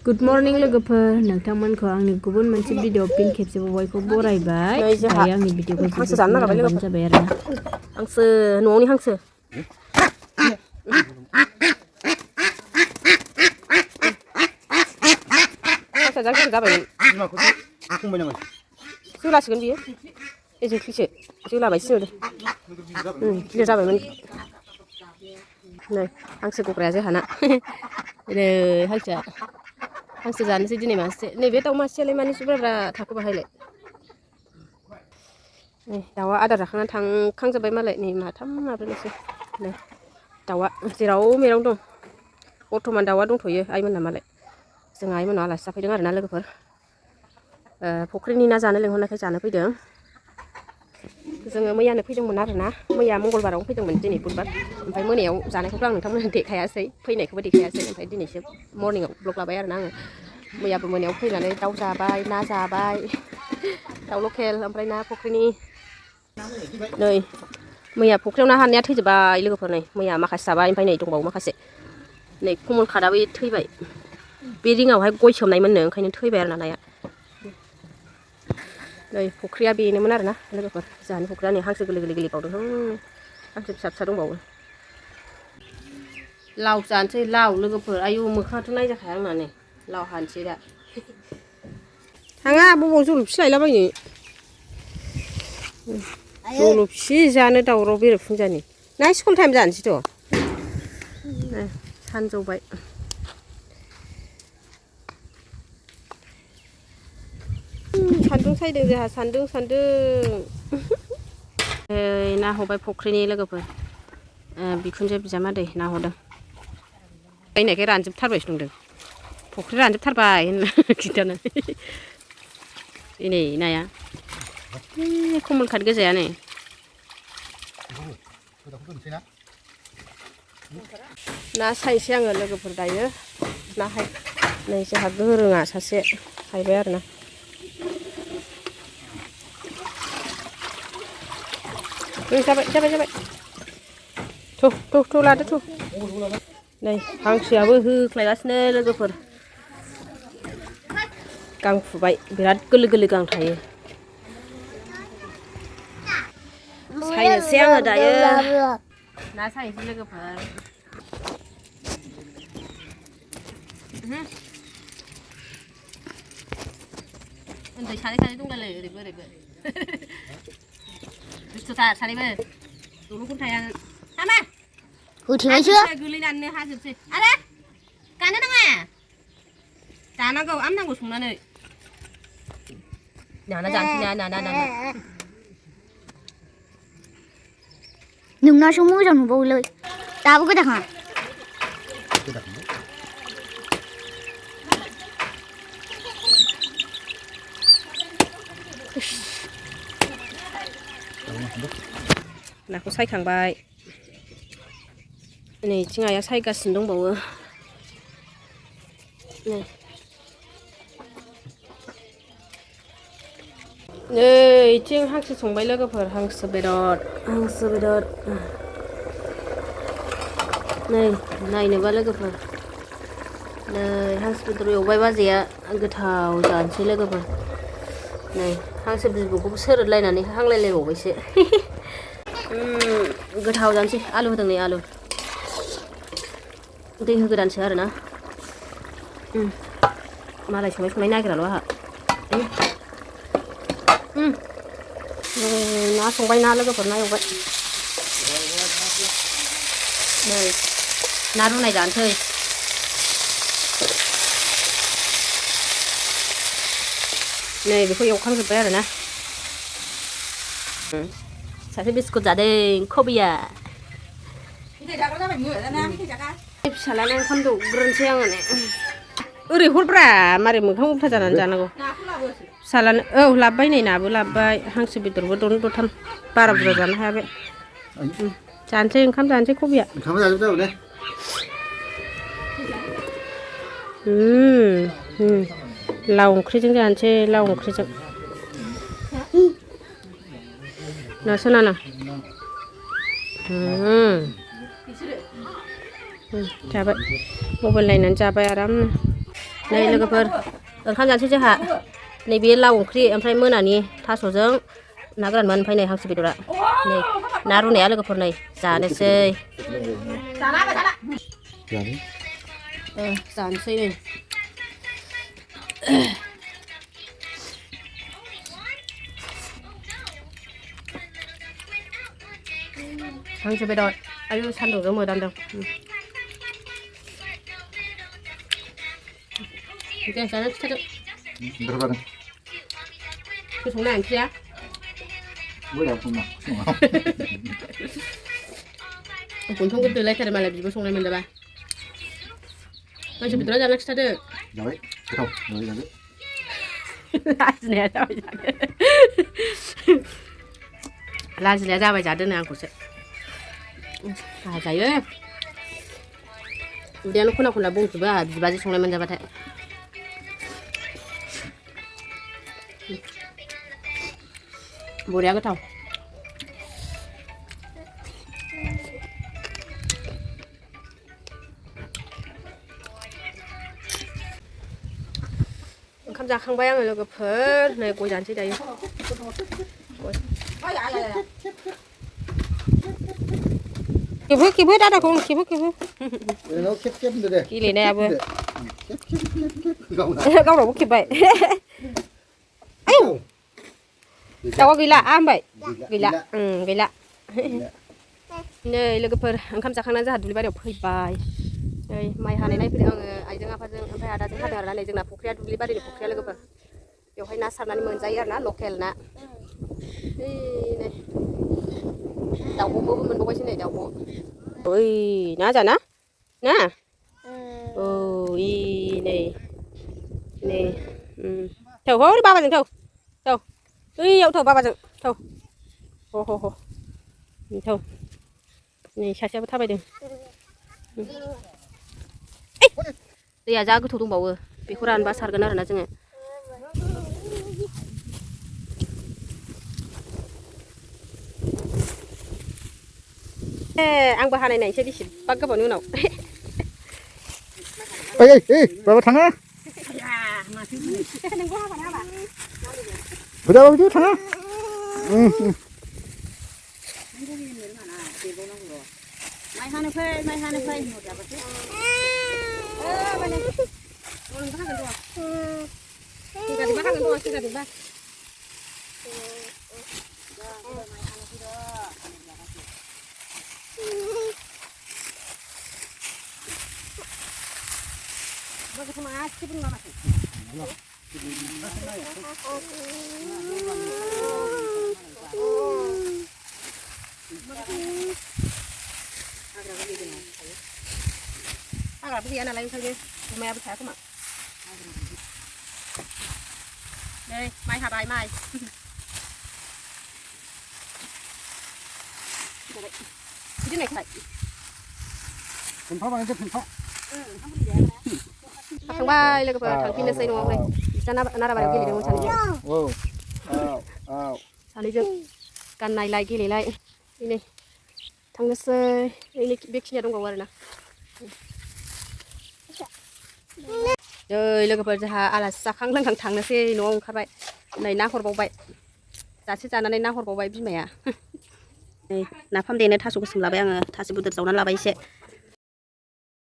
Good morning लोगोफोर नोंथांमोनखौ आंनि गुबुन मोनसे भिडिअ फिन खेबसेबाव बयखौ बरायबाय दायो आंनि भिडिअखौ हांसो जानो नागारबाय जाबाय आरोना हांसो न'नि हांसो हांसो जाबाय जोलासिगोन बियो जोख्लिसो जोलाबायसो गिदिर जाबायमोन नै हांसो गग्राया जोंहाना नै हांसो जानोसै दिनै मासे नैबे दाउ मासेयालाय मानो जुब्राब्रा थाखो बाहायलाय नै दाउआ आदार जाखांनानै थांखांजोब्बाय मालाय नै माथाम माब्रैल'सै नै दाउआ जेराव मेराव दं बर्थमान दाउआ दंथ'यो आइमोनना मालाय जोंहा आइमोननाव आलासि जाफैदों आरोना लोगोफोर फुख्रिनि ना जानो लेंहरनायखाय जानो फैदों जोङो मैयानो फैदोंमोन आरोना मैया मंगलबारावनो फैदोंमोन दिनै बुधबार ओमफ्राय मोनायाव जानायखौथ' आं नोंथांमोननो देखायासै फैनायखौबो देखायासै ओमफ्राय दिनैसो मर्निंआव ब्लग लाबाय आरोना आङो मैयाबो मोनायाव फैनानै दाउ जाबाय ना जाबाय दाउ लकेल ओमफ्राय ना फुख्रिनि नै मैया फुख्रियाव ना हाननाया थैजोब्बाय लोगोफोर नै मैया माखासे जाबाय ओमफ्राय नै दंबावो माखासे नै कमल काटआबो थैबाय बे रिङावहाय गय सोमनायमोननो ओंखायनो थैबाय आरो नाया नै फुख्रिया बेनोमोन आरोना लोगोफोर जोंहानि फुख्रिया नै हांसो गोरलै गोरलै बावदों हांसो फिसा फिसा दंबावो लाव जानोसै लाव लोगोफोर आयु मोखाङाथ' नायजाखाया आंना नै लाव हानोसै दा थाङा बबाव जलफि लायलाबायनो जलफि जानो दावराव बेरेफुंजानि ना स्कुल टाइम जानोसैथ' सानजौबाय सान्दुं सायदों जोंहा सान्दुं ना हबाय फुख्रिनि लोगोफोर बिखुनजो बिजामादै ना हदों बायनायखाय रानजोबथारबायसो नंदों फुख्रि रानजोबथारबाय होनना खिन्थानानै नै नाया कमल काट गोजायानो ना सायसै आङो लोगोफोर दायो ना नै जोंहा गोरोङा सासे हायबाय आरोना जाबाय थ' लादो थ' नै हांसोआबो होख्लायगासिनो लोगोफोर गां फुबाय बिराद गोरलै गोरलै गां थायो सायनोसै आङो दायो ना सायनोसै लोगोफोर उन्दै सानै दंलाय ओरैबो दुस्थ'थार सानैबो दल'खौनो थाया हामा होथेनायसो गोलैनानैनो हाजोबसै आरो गानो नाङा जानांगौ आम नांगौ संनानै नाना जानोसै ना नोंनासो मोजां नुबावोलै दाबो गोदाखाङा नाखौ सायखांबाय नै थिं आइया सायगासिनो दंबावो नै इथिं हांसो संबाय लोगोफोर हांसो बेदर नै नायनोबा लोगोफोर नै हांसो बेदर एवबाय बाजैया गोथाव जानोसै लोगोफोर नै हांसो बिबुखौबो सोरदलायनानै हांलायलायबावबायसो गोथाव जानोसै आलु होदों नै आलु दै होगोदानसो आरोना मालाय संनाय नागिराल' आंहा ना संबाय ना लोगोफोर ना एवबाय नै ना रुनाय जानोसै नै बेखौ एवखांजोब्बाय आरोना सासे बिस्कुट जादों कबिया फिसालानो ओंखाम दौग्रोनोसै आङो ने ओरै हरब्रा मारै मोखां उल्था जानानै जानांगौ फिसालानो औ लाबोबाय नै नाबो लाबोबाय हांसो बेदरबो दरनै दरथाम बारा बुरजा जानो हायाबे जानोसै ओंखाम जानोसै कबिया लाव ओंख्रिजों जानोसै लाव ओंख्रिजों नासो नाना जाबाय मबाइल नायनानै जाबाय आरामनो नै लोगोफोर ओंखाम जानोसै जोंहा नैबे लाव ओंख्रि ओमफ्राय मोनानि थास'जों ना गोरानमोन ओमफ्राय नै हांसो बेदरा नै ना रुनाया लोगोफोर नै जानोसै जानोसै नै हांसो बेदर आयु सान्दुंजों मोदानदों दे जानो खिथादो संना ओंख्रिया गन्थं गोदोलायथारो मालाय बिबो संनाय मोनदोंबा हांसो बेदरा जानो खिथादो जाबाय गोथाव जाबाय लाजिनाया जाबाय जादो लाजिनाया जाबाय जादोनो आंखौसो जायो उदैयानो खना खना बुंजोबो आंहा बिबाजै संनाय मोनजाबाथाय बरिया गोथाव ओंखाम जाखांबाय आङो लोगोफोर नै गय जानोसै दायो खेबो दादाखौ खेबो गेलेनायाबो गावनावबो खेबबाय दाउआ गैला होनबाय गैला नै लोगोफोर ओंखाम जाखांनानै जोंहा दुब्लि बारियाव फैबाय नै माइ हानाय नायफैदों आङो आइजों आफाजों ओमफ्राय आदाजों हादों आरोना नै जोंना फुख्रिया दुब्लि बारिनि फुख्रिया लोगोफोर बेवहाय ना सारनानै मोनजायो आरोना लकेल ना नै दाउब'बो मोनबावबायसो नै दाउब' ओइ ना जाना ना औ नै थौ हरै बाबाजों थौ ओइयाव थौ बाबाजों थौ थौ नै सासेयाबो थाबायदों दैया जा गोथौ दंबावो बेखौ रानबा सारगोन आरोना जोङो आंबो हानाय नायनोसै बेसेबा गोबावनि उनाव बाबा थाङा बुदाबा बिदि थाङा माइ हानो फै हाग्राबो गैया नालाय ओंखायनो अमायाबो थाया खोमा नै माइ हाबाय माइ बिदि नायखाय थांबाय लोगोफोर थांफिननोसै न'आवहाय बिसा नाराबारियाव गेलेदोंमोन सानैजों गाननायलाय गेलेलाय नै थांनोसै बेखिनिया दंबावो आरोना नै लोगोफोर जोंहा आलासि जाखां लोंखां थांनोसै न'आव ओंखारबाय नै ना हरबावबाय जासे जानानै ना हरबावबाय बिमाया नै नाफाम देनो थास' गोसोम लाबाय आङो थास' बुद्रु जावनानै लाबाय एसे